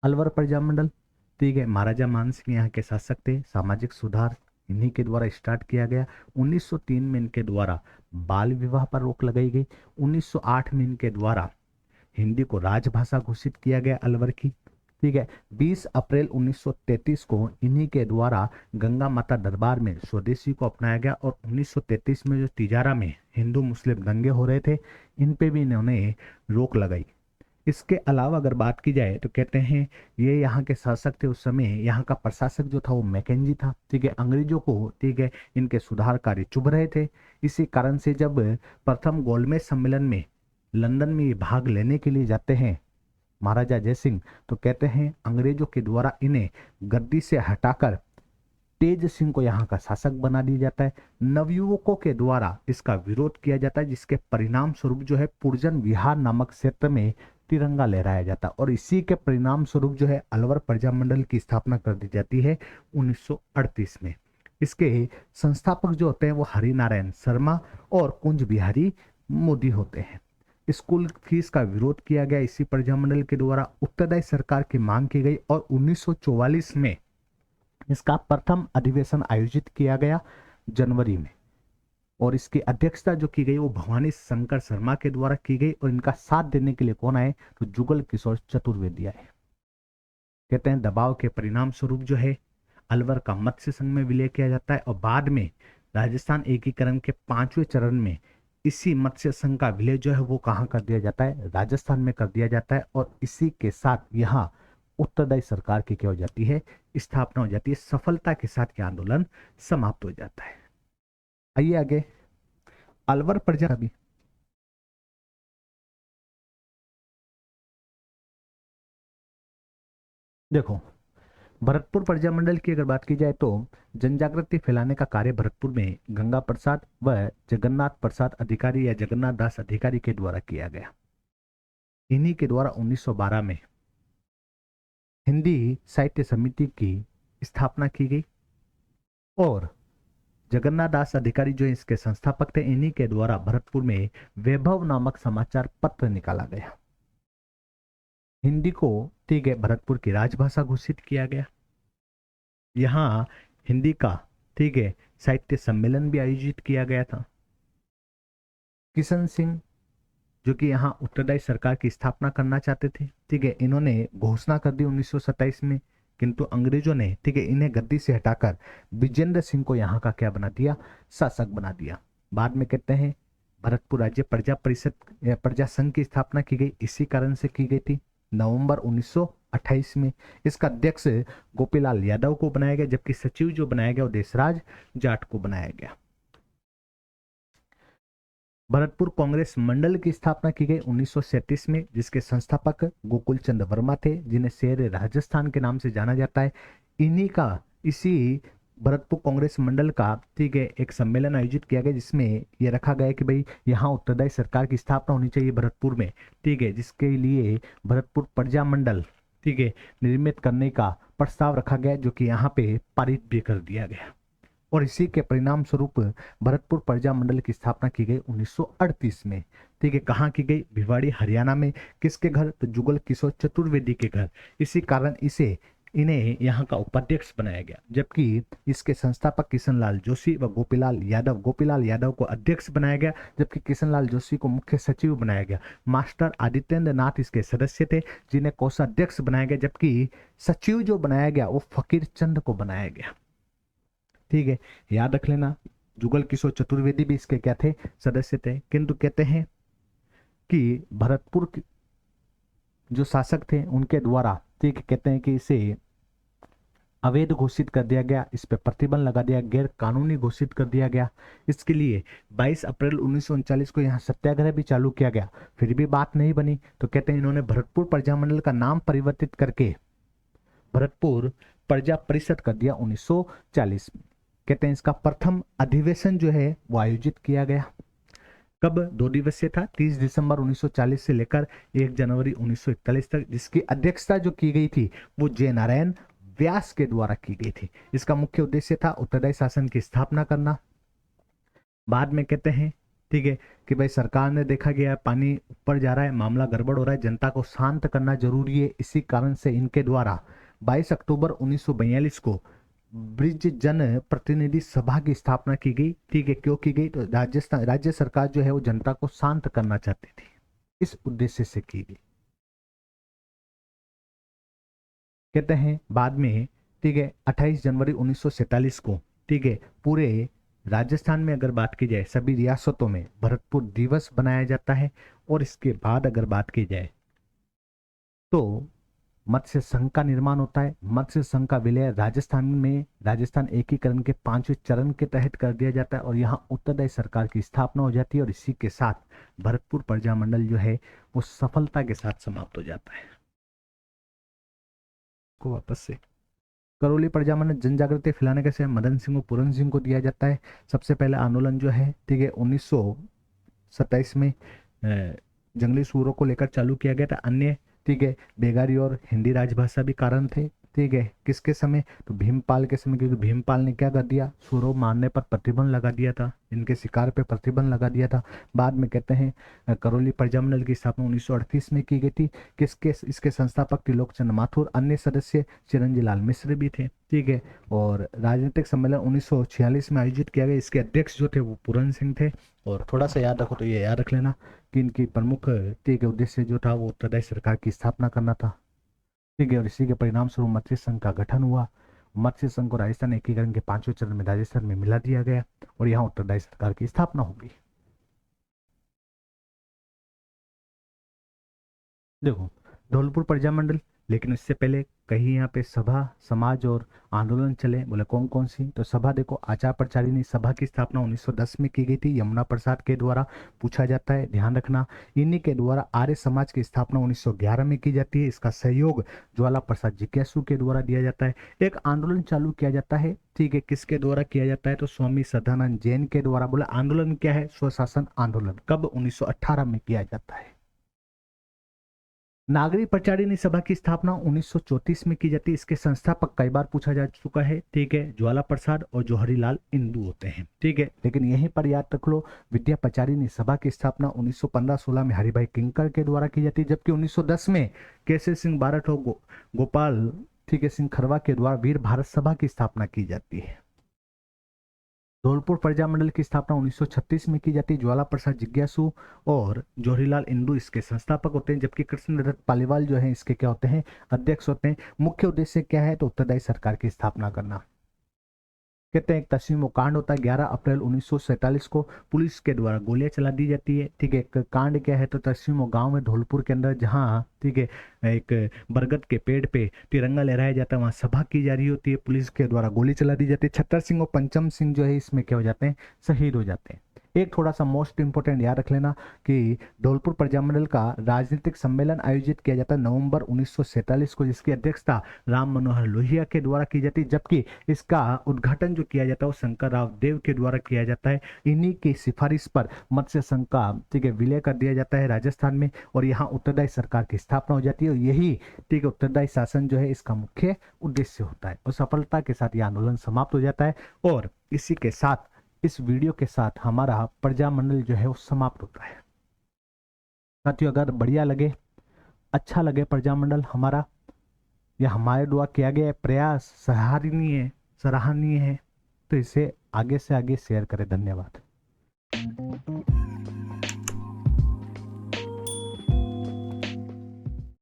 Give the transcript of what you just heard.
अलवर प्रजामंडल, ठीक है, महाराजा मान सिंह यहाँ के शासक थे। सामाजिक सुधार इन्हीं के द्वारा स्टार्ट किया गया। 1903 में इनके द्वारा बाल विवाह पर रोक लगाई गई। 1908 में इनके द्वारा हिंदी को राजभाषा घोषित किया गया अलवर की, ठीक है। 20 अप्रैल 1933 को इन्हीं के द्वारा गंगा माता दरबार में स्वदेशी को अपनाया गया। और 1933 में जो तिजारा में हिंदू मुस्लिम दंगे हो रहे थे, इन पे भी इन्होंने रोक लगाई। इसके अलावा अगर बात की जाए तो कहते हैं ये यहाँ के शासक थे उस समय। यहाँ का प्रशासक जो था वो मैकेंजी था, ठीक है। अंग्रेजों को, ठीक है, इनके सुधार कार्य चुभ रहे थे। इसी कारण से जब प्रथम गोलमेज सम्मेलन में लंदन में ये भाग लेने के लिए जाते हैं महाराजा जयसिंह, तो कहते हैं अंग्रेजों के द्वारा इन्हें गद्दी से हटाकर तेज सिंह को यहाँ का शासक बना दिया जाता है। नवयुवकों के द्वारा इसका विरोध किया जाता है, जिसके परिणाम स्वरूप जो है पुरजन विहार नामक क्षेत्र में तिरंगा लहराया जाता है। और इसी के परिणाम स्वरूप जो है अलवर प्रजामंडल की स्थापना कर दी जाती है 1938 में। इसके संस्थापक जो होते हैं वो हरिनारायण शर्मा और कुंज बिहारी मोदी होते हैं। स्कूल फीस का विरोध किया गया इसी प्रजामंडल के द्वारा। उत्तरदायी सरकार की मांग की गई और 1944 में इसका प्रथम अधिवेशन आयोजित किया गया जनवरी में। और इसकी अध्यक्षता जो की गई वो भवानी शंकर शर्मा के द्वारा की गई। और इनका साथ देने के लिए कौन आए, तो जुगल किशोर चतुर्वेदी आए। कहते हैं दबाव के परिणाम स्वरूप जो है अलवर का मत्स्य संघ में विलय किया जाता है। और बाद में राजस्थान एकीकरण के 5वें चरण में इसी मत्स्य संघ का विलय जो है वो कहाँ कर दिया जाता है, राजस्थान में कर दिया जाता है। और इसी के साथ यहाँ उत्तरदायी सरकार की क्या हो जाती है, स्थापना हो जाती है। सफलता के साथ यह आंदोलन समाप्त हो जाता है। आइए आगे, अलवर प्रजा भी देखो। भरतपुर प्रजामंडल की अगर बात की जाए तो जन जागृति फैलाने का कार्य भरतपुर में गंगा प्रसाद व जगन्नाथ प्रसाद अधिकारी या जगन्नाथ दास अधिकारी के द्वारा किया गया। इन्हीं के द्वारा 1912 में हिंदी साहित्य समिति की स्थापना की गई। और जगन्नाथ दास अधिकारी जो इसके संस्थापक थे, इन्हीं के द्वारा भरतपुर में वैभव नामक समाचार पत्र निकाला गया। हिंदी को, ठीक है, भरतपुर की राजभाषा घोषित किया गया। यहाँ हिंदी का, ठीक है, साहित्य सम्मेलन भी आयोजित किया गया था। किशन सिंह जो कि यहाँ उत्तरदायी सरकार की स्थापना करना चाहते थे, ठीक है, इन्होंने घोषणा कर दी 1927 में। किंतु अंग्रेजों ने, ठीक है, इन्हें गद्दी से हटाकर विजेंद्र सिंह को यहाँ का क्या बना दिया, शासक बना दिया। बाद में कहते हैं भरतपुर राज्य प्रजा परिषद या प्रजा संघ की स्थापना की गई, इसी कारण से की गई थी नवंबर 1928 में। इसका अध्यक्ष गोपीलाल यादव को बनाया गया, जबकि सचिव जो बनाया गया वो देशराज जाट को बनाया गया। भरतपुर कांग्रेस मंडल की स्थापना की गई 1937 में, जिसके संस्थापक गोकुल चंद वर्मा थे, जिन्हें शेर राजस्थान के नाम से जाना जाता है। इन्हीं का, इसी भरतपुर कांग्रेस मंडल का, ठीक है, एक सम्मेलन आयोजित किया गया, जिसमें यह रखा गया कि भाई यहाँ उत्तरदायी सरकार की स्थापना होनी चाहिए भरतपुर में, ठीक है, जिसके लिए भरतपुर प्रजा मंडल, ठीक है, निर्मित करने का प्रस्ताव रखा गया, जो कि यहाँ पे पारित भी कर दिया गया। और इसी के परिणाम स्वरूप भरतपुर प्रजा मंडल की स्थापना की गई 1938 में, ठीक है। कहाँ की गई, भिवाड़ी हरियाणा में। किसके घर, तो जुगल किशोर चतुर्वेदी के घर। इसी कारण इन्हें यहाँ का उपाध्यक्ष बनाया गया, जबकि इसके संस्थापक किशनलाल जोशी व गोपीलाल यादव को अध्यक्ष बनाया गया, जबकि किशनलाल जोशी को मुख्य सचिव बनाया गया। मास्टर आदित्येंद्र नाथ इसके सदस्य थे, जिन्हें कोषाध्यक्ष बनाया गया, जबकि सचिव जो बनाया गया वो फकीर चंद को बनाया गया, ठीक है। याद रख लेना, जुगल किशोर चतुर्वेदी भी इसके क्या थे, सदस्य थे। किंतु कहते हैं कि भरतपुर जो शासक थे उनके द्वारा, ठीक है, कहते हैं कि इसे अवैध घोषित कर दिया गया, इस पर प्रतिबंध लगा दिया, गैर कानूनी घोषित कर दिया गया। इसके लिए 22 अप्रैल 1939 को यहाँ सत्याग्रह भी चालू किया गया, फिर भी बात नहीं बनी। तो कहते हैं इन्होंने भरतपुर प्रजामंडल का नाम परिवर्तित करके भरतपुर प्रजा परिषद कर दिया 1940 में। कहते हैं इसका प्रथम अधिवेशन जो है वो आयोजित किया गया। कब, 2 दिवसीय था, 30 दिसंबर 1940 से लेकर 1 जनवरी 1941 तक, जिसकी अध्यक्षता जो की गई थी वो जय नारायण व्यास के द्वारा की गई थी। इसका मुख्य उद्देश्य था उत्तरदायी शासन की स्थापना करना। बाद में कहते हैं, ठीक है, कि भाई सरकार ने देखा गया है पानी ऊपर जा रहा है, मामला गड़बड़ हो रहा है, जनता को शांत करना जरूरी है, इसी कारण से इनके द्वारा 22 अक्टूबर 1942 को ब्रिज जन प्रतिनिधि सभा की स्थापना की गई। ठीक है, क्यों की गई? तो राजस्थान राज्य सरकार जो है वो जनता को शांत करना चाहती थी, इस उद्देश्य से की गई। कहते हैं बाद में, ठीक है, 28 जनवरी 1947 को, ठीक है, पूरे राजस्थान में अगर बात की जाए सभी रियासतों में भरतपुर दिवस बनाया जाता है। और इसके बाद अगर बात की जाए तो मत्स्य संघ का निर्माण होता है। मत्स्य संघ का विलय राजस्थान में राजस्थान एकीकरण के 5वें चरण के तहत कर दिया जाता है और यहाँ उत्तरदायी सरकार की स्थापना हो जाती है और इसी के साथ भरतपुर प्रजामंडल जो है वो सफलता के साथ समाप्त हो जाता है। को वापस से करौली प्रजामंडल जन जागृति फैलाने का श्रेय मदन सिंह और पूरन सिंह को दिया जाता है। सबसे पहले आंदोलन जो है, ठीक है, 1927 में जंगली सूरों को लेकर चालू किया गया था। अन्य, ठीक है, बेगारी और हिंदी राजभाषा भी कारण थे। ठीक है, किसके समय? तो भीमपाल के समय, क्योंकि भीमपाल ने क्या कर दिया, सूरों मारने पर प्रतिबंध लगा दिया था, इनके शिकार पे प्रतिबंध लगा दिया था। बाद में कहते हैं करौली प्रजामंडल की स्थापना 1938 में की गई थी। किसके? इसके संस्थापक त्रिलोकचंद माथुर, अन्य सदस्य चिरंजी लाल मिश्र भी थे। ठीक है, और राजनीतिक सम्मेलन 1946 में आयोजित किया गया। इसके अध्यक्ष जो थे वो पूरन सिंह थे। और थोड़ा सा याद रखो, तो ये याद रख लेना कि इनकी प्रमुख, ठीक है, उद्देश्य जो था वो उत्तरदायी सरकार की स्थापना करना था। ठीक है, और इसी के परिणाम स्वरूप मत्स्य संघ का गठन हुआ। मत्स्य संघ को राजस्थान एकीकरण के 5वें चरण में राजस्थान में मिला दिया गया और यहाँ उत्तरदायी सरकार की स्थापना होगी। देखो, धौलपुर प्रजामंडल, लेकिन इससे पहले कहीं यहाँ पे सभा, समाज और आंदोलन चले। बोले कौन कौन सी? तो सभा देखो, आचार प्रचारिणी सभा की स्थापना 1910 में की गई थी, यमुना प्रसाद के द्वारा। पूछा जाता है, ध्यान रखना। इन्हीं के द्वारा आर्य समाज की स्थापना 1911 में की जाती है। इसका सहयोग ज्वाला प्रसाद जिज्ञासु के द्वारा दिया जाता है। एक आंदोलन चालू किया जाता है, ठीक है, किसके द्वारा किया जाता है? तो स्वामी सदानंद जैन के द्वारा। बोला आंदोलन क्या है? स्वशासन आंदोलन। कब? 1918 में किया जाता है। नागरिक प्रचारिणी सभा की स्थापना 1934 में की जाती है। इसके संस्थापक कई बार पूछा जा चुका है, ठीक है, ज्वाला प्रसाद और जौहरीलाल इंदू होते हैं। ठीक है, लेकिन यहीं पर याद रख लो, विद्या प्रचारिणी सभा की स्थापना 1915-16 में हरिभाई किंकर के द्वारा की जाती है, जबकि 1910 में केसरी सिंह बारठ और गोपाल, ठीक है, सिंह खरवा के द्वारा वीर भारत सभा की स्थापना की जाती है। धौलपुर प्रजामंडल की स्थापना 1936 में की जाती है। ज्वाला प्रसाद जिज्ञासु और जौहरीलाल इंदू इसके संस्थापक होते हैं, जबकि कृष्णदत्त पालीवाल जो है इसके क्या होते हैं? अध्यक्ष होते हैं। मुख्य उद्देश्य क्या है? तो उत्तरदायी सरकार की स्थापना करना। कहते हैं एक तस्वीर कांड होता है। 11 अप्रैल 1947 को पुलिस के द्वारा गोलियां चला दी जाती है। ठीक है, एक कांड क्या है? तो तस्वीर गांव में धौलपुर के अंदर, जहां, ठीक है, एक बरगद के पेड़ पे तिरंगा लहराया जाता है, वहां सभा की जा रही होती है, पुलिस के द्वारा गोली चला दी जाती है। छत्तर सिंह और पंचम सिंह जो है इसमें क्या हो जाते हैं? शहीद हो जाते हैं। एक थोड़ा सा मोस्ट इंपोर्टेंट याद रख लेना कि धौलपुर प्रजामंडल का राजनीतिक सम्मेलन आयोजित किया जाता है नवंबर 1947 को, जिसकी अध्यक्षता राम मनोहर लोहिया के द्वारा की जाती है, जबकि इसका उद्घाटन जो किया जाता है वो शंकर राव देव के द्वारा किया जाता है। इन्हीं की सिफारिश पर मत्स्य संघ का, ठीक है, विलय कर दिया जाता है राजस्थान में और यहाँ उत्तरदायी सरकार की स्थापना हो जाती है। और यही, ठीक है, उत्तरदायी शासन जो है इसका मुख्य उद्देश्य होता है और सफलता के साथ यह आंदोलन समाप्त हो जाता है। और इसी के साथ, इस वीडियो के साथ हमारा प्रजामंडल जो है वो समाप्त होता है। साथियों, अगर बढ़िया लगे, अच्छा लगे प्रजामंडल हमारा, या हमारे द्वारा किया गया प्रयास सराहनीय है, तो इसे आगे से आगे शेयर करें। धन्यवाद।